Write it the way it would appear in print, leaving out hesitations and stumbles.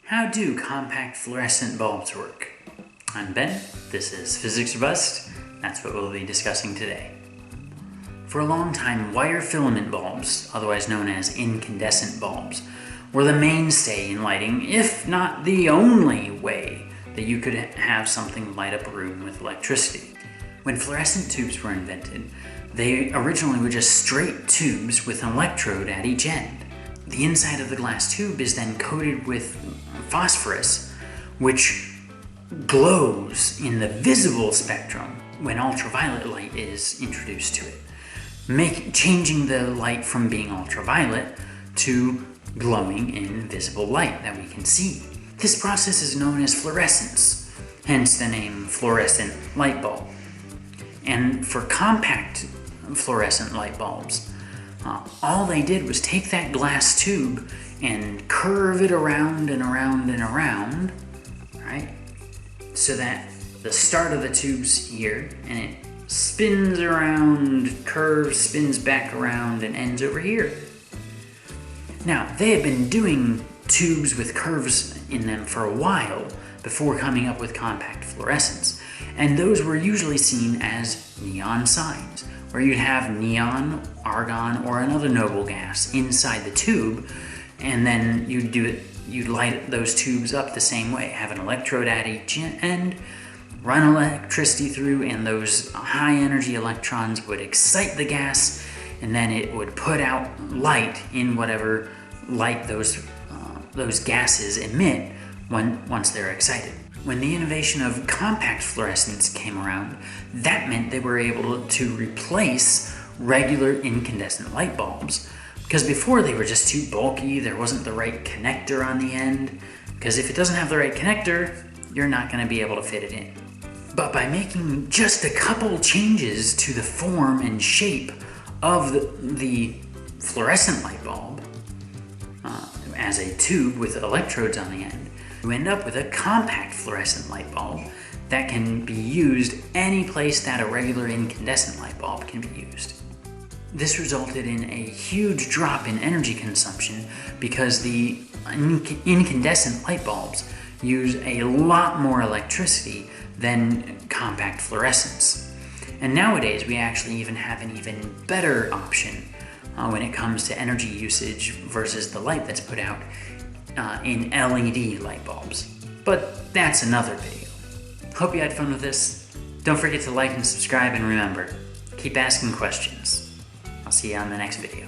How do compact fluorescent bulbs work? I'm Ben, this is Physics or Bust, that's what we'll be discussing today. For a long time, wire filament bulbs, otherwise known as incandescent bulbs, were the mainstay in lighting, if not the only way that you could have something light up a room with electricity. When fluorescent tubes were invented, they originally were just straight tubes with an electrode at each end. The inside of the glass tube is then coated with phosphorus, which glows in the visible spectrum when ultraviolet light is introduced to it, changing the light from being ultraviolet to glowing in visible light that we can see. This process is known as fluorescence, hence the name fluorescent light bulb. And for compact fluorescent light bulbs, all they did was take that glass tube and curve it around and around and around, right? So that the start of the tube's here, and it spins around, curves, spins back around, and ends over here. Now, they had been doing tubes with curves in them for a while before coming up with compact fluorescence, and those were usually seen as neon signs, where you'd have neon, argon, or another noble gas inside the tube, and then you'd light those tubes up the same way, have an electrode at each end, run electricity through, and those high energy electrons would excite the gas, and then it would put out light in whatever light those gases emit once they're excited. When the innovation of compact fluorescence came around, that meant they were able to replace regular incandescent light bulbs, because before they were just too bulky, there wasn't the right connector on the end, because if it doesn't have the right connector, you're not going to be able to fit it in. But by making just a couple changes to the form and shape of the fluorescent light bulb as a tube with electrodes on the end, you end up with a compact fluorescent light bulb that can be used any place that a regular incandescent light bulb can be used. This resulted in a huge drop in energy consumption because the incandescent light bulbs use a lot more electricity than compact fluorescence. And nowadays we actually even have an even better option when it comes to energy usage versus the light that's put out in LED light bulbs. But that's another video. Hope you had fun with this. Don't forget to like and subscribe, and remember, keep asking questions. I'll see you on the next video.